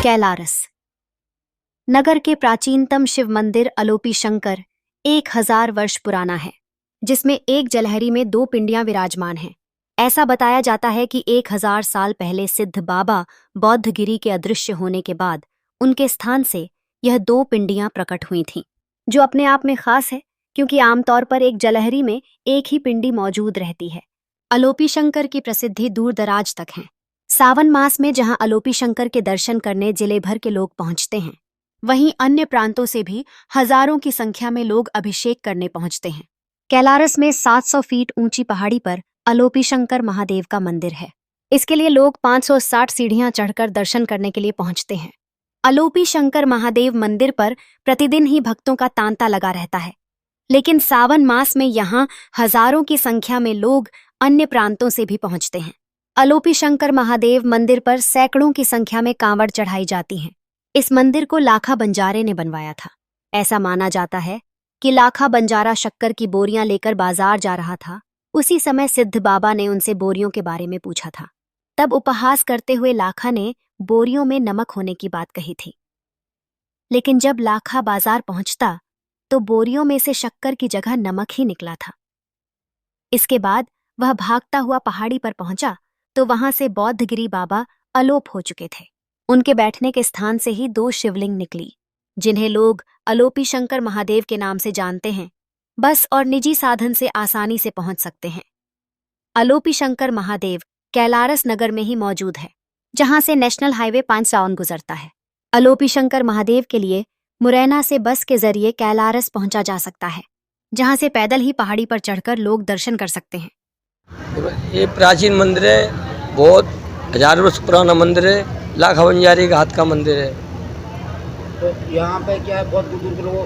कैलारस नगर के प्राचीनतम शिव मंदिर अलोपी शंकर 1000 वर्ष पुराना है, जिसमें एक जलहरी में 2 पिंडियां विराजमान हैं। ऐसा बताया जाता है कि 1000 साल पहले सिद्ध बाबा बौद्धगिरी के अदृश्य होने के बाद उनके स्थान से यह 2 पिंडियां प्रकट हुई थीं, जो अपने आप में खास है क्योंकि आमतौर पर एक जलहरी में एक ही पिंडी मौजूद रहती है। अलोपी शंकर की प्रसिद्धि दूर दराज तक है। सावन मास में जहां अलोपी शंकर के दर्शन करने जिले भर के लोग पहुंचते हैं, वहीं अन्य प्रांतों से भी हजारों की संख्या में लोग अभिषेक करने पहुंचते हैं। कैलारस में 700 फीट ऊंची पहाड़ी पर अलोपी शंकर महादेव का मंदिर है। इसके लिए लोग 560 सीढ़ियां चढ़कर दर्शन करने के लिए पहुंचते हैं। अलोपी शंकर महादेव मंदिर पर प्रतिदिन ही भक्तों का तांता लगा रहता है, लेकिन सावन मास में यहाँ हजारों की संख्या में लोग अन्य प्रांतों से भी पहुंचते हैं। अलोपी शंकर महादेव मंदिर पर सैकड़ों की संख्या में कांवड़ चढ़ाई जाती हैं। इस मंदिर को लाखा बंजारे ने बनवाया था। ऐसा माना जाता है कि लाखा बंजारा शक्कर की बोरियां लेकर बाजार जा रहा था। उसी समय सिद्ध बाबा ने उनसे बोरियों के बारे में पूछा था। तब उपहास करते हुए लाखा ने बोरियों में नमक होने की बात कही थी, लेकिन जब लाखा बाजार पहुंचता तो बोरियों में से शक्कर की जगह नमक ही निकला था। इसके बाद वह भागता हुआ पहाड़ी पर पहुंचा तो वहां से बौद्धगिरी बाबा अलोप हो चुके थे। उनके बैठने के स्थान से ही 2 शिवलिंग निकली, जिन्हें लोग अलोपी शंकर महादेव के नाम से जानते हैं। बस और निजी साधन से आसानी से पहुंच सकते हैं। अलोपी शंकर महादेव कैलारस नगर में ही मौजूद है, जहां से नेशनल हाईवे 5 गुजरता है। अलोपी शंकर महादेव के लिए मुरैना से बस के जरिए कैलारस पहुंचा जा सकता है, जहां से पैदल ही पहाड़ी पर चढ़कर लोग दर्शन कर सकते हैं। ये प्राचीन मंदिर है, बहुत हजारों वर्ष पुराना मंदिर है। लाखा बंजारे का हाथ का मंदिर है। तो यहाँ पे क्या है, बहुत दूर दूर के लोग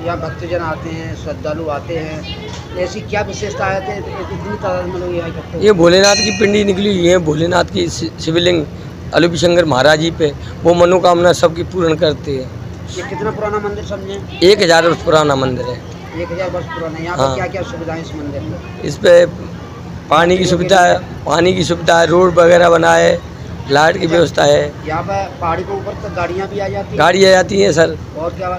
यहाँ भक्तजन आते हैं, श्रद्धालु आते हैं। ऐसी क्या विशेषता है इतनी तादाद में लोग यहाँ इकट्ठे? ये भोलेनाथ की पिंडी निकली हुई है। भोलेनाथ की शिवलिंग अलोपी शंकर महाराज जी पे वो मनोकामना सबकी पूर्ण करते हैं। ये कितना पुराना मंदिर समझे? 1000 वर्ष पुराना मंदिर है। 1000 वर्ष पुराना। यहाँ पे क्या क्या सुविधाएं इस मंदिर में? इस पे पानी की सुविधा है, रोड वगैरह बना है, लाइट की व्यवस्था है। यहाँ पे पहाड़ी के ऊपर तक गाड़ियाँ भी आ जाती हैं? गाड़ी आ जाती है सर। और क्या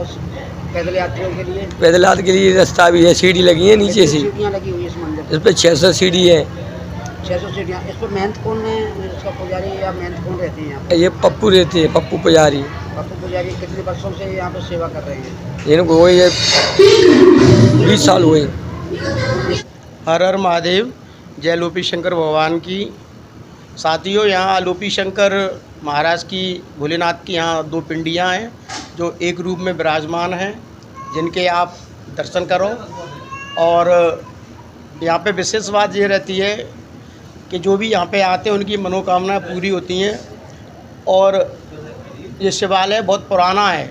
पैदल यात्रियों के लिए? पैदल यात्रा के लिए रास्ता भी है, सीढ़ी लगी है नीचे से। सीढ़ियाँ लगी हुई है इस मंदिर? इस पे 600 सीढ़ी है। 600 सीढ़ियाँ। इस पर महंत कौन है, इसका पुजारी या महंत कौन रहते हैं यहाँ पे? ये पप्पू रहते हैं, पप्पू पुजारी। पप्पू पुजारी कितने वर्षों से यहाँ पे सेवा कर रहे हैं? इनको वही 20 साल हुए। हर हर महादेव, जय अलोपी शंकर भगवान की। साथियों, यहाँ अलोपी शंकर महाराज की, भोलेनाथ की यहाँ 2 पिंडियाँ हैं जो एक रूप में विराजमान हैं, जिनके आप दर्शन करो। और यहाँ पे विशेष बात ये रहती है कि जो भी यहाँ पे आते हैं उनकी मनोकामनाएं पूरी होती हैं। और ये शिवालय बहुत पुराना है।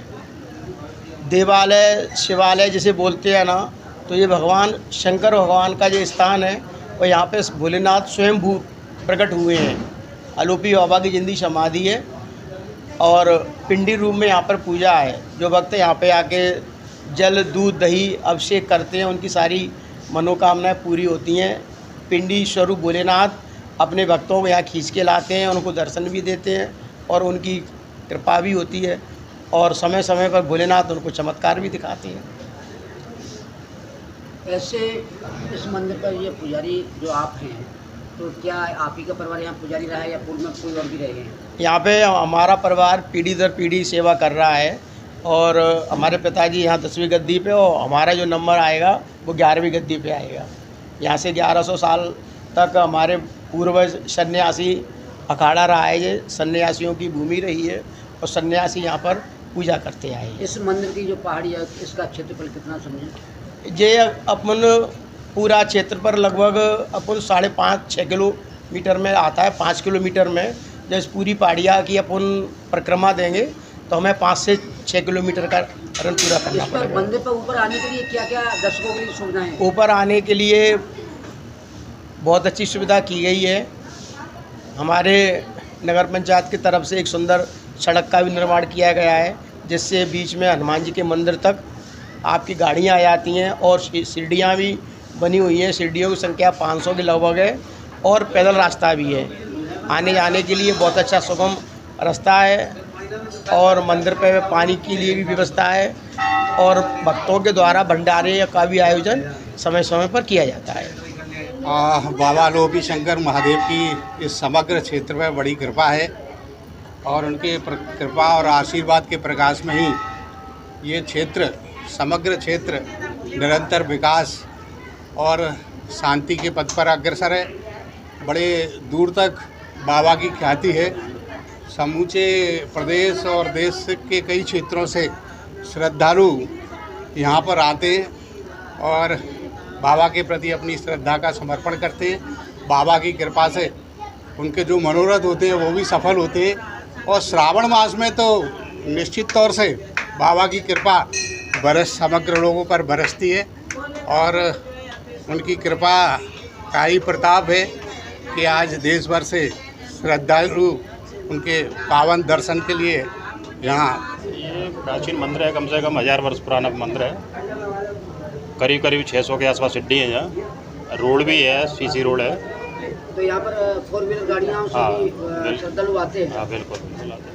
देवालय शिवालय जिसे बोलते हैं ना, तो ये भगवान शंकर भगवान का जो स्थान है, और यहाँ पे भोलेनाथ स्वयंभू प्रकट हुए हैं। अलोपी बाबा की जिंदी समाधि है और पिंडी रूप में यहाँ पर पूजा है। जो भक्त यहाँ पे आके जल दूध दही अभिषेक करते हैं, उनकी सारी मनोकामनाएं पूरी होती हैं। पिंडी स्वरूप भोलेनाथ अपने भक्तों को यहाँ खींच के लाते हैं, उनको दर्शन भी देते हैं और उनकी कृपा भी होती है। और समय समय पर भोलेनाथ उनको चमत्कार भी दिखाते हैं। ऐसे इस मंदिर पर ये पुजारी जो आप हैं, तो क्या आप ही का परिवार यहाँ पुजारी रहा है या पूर्व में कोई और भी रहे हैं? यहाँ पे हमारा परिवार पीढ़ी दर पीढ़ी सेवा कर रहा है और हमारे पिताजी यहाँ 10वीं गद्दी पे, और हमारा जो नंबर आएगा वो 11वीं गद्दी पे आएगा। यहाँ से 1100 साल तक हमारे पूर्वज सन्यासी अखाड़ा रहा है। ये सन्यासियों की भूमि रही है और सन्यासी यहाँ पर पूजा करते आए। इस मंदिर की जो पहाड़ी है, इसका क्षेत्रफल कितना समझें? ये अपन पूरा क्षेत्र पर लगभग अपन 5.5-6 किलोमीटर में आता है। 5 किलोमीटर में जैसे पूरी पहाड़िया की अपन परिक्रमा देंगे तो हमें 5 से 6 किलोमीटर का रन पूरा करना पड़ेगा। मंदिर पर ऊपर आने के लिए क्या क्या दर्शकों के लिए सुविधाएं हैं? ऊपर आने के लिए बहुत अच्छी सुविधा की गई है। हमारे नगर पंचायत की तरफ से एक सुंदर सड़क का भी निर्माण किया गया है, जिससे बीच में हनुमान जी के मंदिर तक आपकी गाड़ियाँ आ जाती हैं। और सीढ़ियाँ भी बनी हुई हैं। सीढ़ियों की संख्या 500 के लगभग है और पैदल रास्ता भी है। आने जाने के लिए बहुत अच्छा सुगम रास्ता है। और मंदिर पे पानी के लिए भी व्यवस्था है और भक्तों के द्वारा भंडारे का भी आयोजन समय समय पर किया जाता है। बाबा अलोपी शंकर महादेव की इस समग्र क्षेत्र में बड़ी कृपा है और उनके कृपा और आशीर्वाद के प्रकाश में ही ये क्षेत्र, समग्र क्षेत्र निरंतर विकास और शांति के पथ पर अग्रसर है। बड़े दूर तक बाबा की ख्याति है। समूचे प्रदेश और देश के कई क्षेत्रों से श्रद्धालु यहाँ पर आते हैं और बाबा के प्रति अपनी श्रद्धा का समर्पण करते हैं। बाबा की कृपा से उनके जो मनोरथ होते हैं वो भी सफल होते हैं और श्रावण मास में तो निश्चित तौर से बाबा की कृपा समग्र लोगों पर बरसती है और उनकी कृपा का ही प्रताप है कि आज देश भर से श्रद्धालु उनके पावन दर्शन के लिए यहाँ। ये प्राचीन मंदिर है, कम से कम 1000 वर्ष पुराना मंदिर है। करीब करीब 600 के आसपास सिड्डी है यहाँ। रोड भी है, सीसी रोड है। तो यहाँ पर 4 व्हीलर गाड़ियाँ हाँ, श्रद्धालु आते हैं। हाँ बिल्कुल आते हैं।